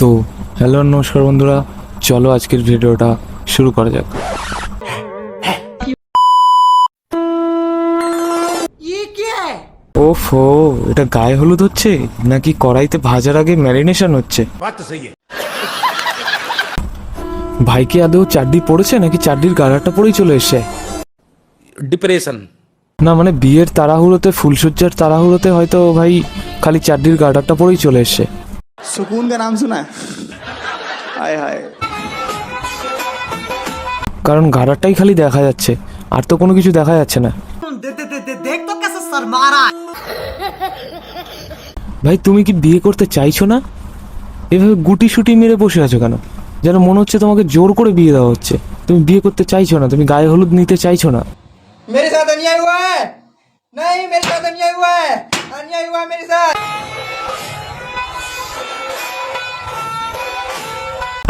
তো হ্যালো নমস্কার বন্ধুরা, চলো আজকের ভিডিওটা শুরু করা যাক। ওফো, এটা গায়ে হলুদ হচ্ছে নাকি কড়াইতে ভাজার আগে ম্যারিনেশন হচ্ছে? ভাই কি আদৌ চাড্ডি পড়েছে নাকি চাড্ডির গালাটা পরেই চলে এসছে? डिप्रेशन। না মানে বিয়ের তাড়াহুড়োতে, ফুলসজ্জার তাড়াহুড়োতে হয়তো ভাই খালি চাড্ডির গার্ডারটা পরেই চলে এসছে। सुकून का नाम सुना है? हाय हाय। কারণ গার্ডারটাই খালি দেখা যাচ্ছে, আর তো কোনো কিছু দেখা যাচ্ছে না। देख तो कैसे शर्मा रहा है। ভাই তুমি কি বিয়ে করতে চাইছো না? এভাবে গুটি সুটি মেরে বসে আছো কেন? যেন মনে হচ্ছে তোমাকে জোর করে বিয়ে দেওয়া হচ্ছে। তুমি বিয়ে করতে চাইছো না, তুমি গায়ে হলুদ নিতে চাইছো না। मेरे साथ अन्याय हुआ है। नहीं, मेरे साथ अन्याय हुआ है। अन्याय हुआ है मेरे साथ।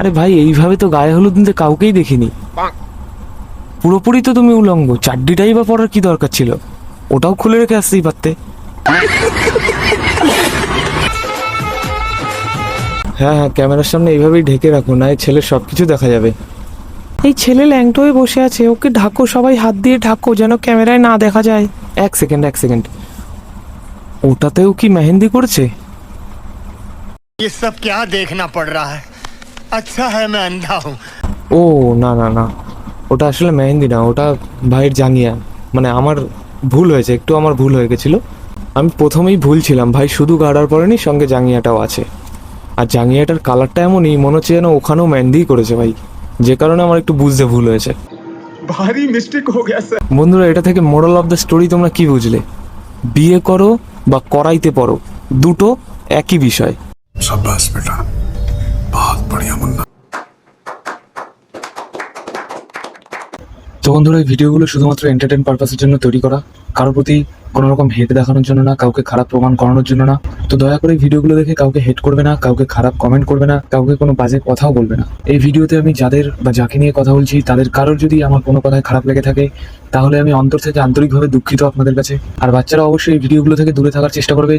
আরে ভাই এইভাবে তো গায়ে হলুদ নিতে কাউকেই দেখিনি। পুরোপুরি তো তুমি উলঙ্গ, চাড্ডিটাই বা পরার কি দরকার ছিল? ওটাও খুলে রেখে আসতেই পারতে। হ্যাঁ হ্যাঁ, ক্যামেরার সামনে এইভাবেই ঢেকে রাখো, না ছেলের সবকিছু দেখা যাবে। এই ছেলে ল্যাংটো হয়ে বসে আছে, ওকে ঢাকো, সবাই হাত দিয়ে ঢাকো যেন ক্যামেরায় না দেখা যায়। এক সেকেন্ড, ওটাতেও কি মেহেন্দি করেছে? ये सब क्या देखना पड़ रहा है? अच्छा है मैं अंधा हूँ। ও না না না, ওটা আসলে মেহেন্দি না, ওটা ভাইয়ের জাঙ্গিয়া। মানে আমার ভুল হয়েছে, একটু আমার ভুল হয়ে গেছিলো। আমি প্রথমেই ভুল ছিলাম, ভাই শুধু গার্ডার পরেনি, সঙ্গে জাঙ্গিয়াটাও আছে। আর জাঙ্গিয়াটার কালারটা এমনই মনে হচ্ছে যেন ওখানেও মেহেন্দিই করেছে ভাই, যে কারণে আমার একটু বুঝতে ভুল হয়েছে। भारी मिस्टेक हो गया सर। বন্ধুরা, এটা থেকে মোরাল অফ দ্য স্টোরি তোমরা কি বুঝলে? বিয়ে করো বা করাইতে পড়ো, দুটো একই বিষয়। शाबाश बेटा, बहुत बढ़िया मुन्ना। তো বন্ধুরা, এই ভিডিওগুলো শুধুমাত্র এন্টারটেইন পারপাসের জন্য তৈরি করা, কারোর প্রতি কোনো রকম হেট দেখানোর জন্য না, কাউকে খারাপ প্রমাণ করানোর জন্য না। তো দয়া করে এই ভিডিওগুলো দেখে কাউকে হেট করবে না, কাউকে খারাপ কমেন্ট করবে না, কাউকে কোনো বাজে কথাও বলবে না। এই ভিডিওতে আমি যাদের বা যাকে নিয়ে কথা বলছি তাদের কারোর যদি আমার কোনো কথায় খারাপ লেগে থাকে তাহলে আমি অন্তর থেকে আন্তরিকভাবে দুঃখিত আপনাদের কাছে। আর বাচ্চারা অবশ্যই এই ভিডিওগুলো থেকে দূরে থাকার চেষ্টা করবে।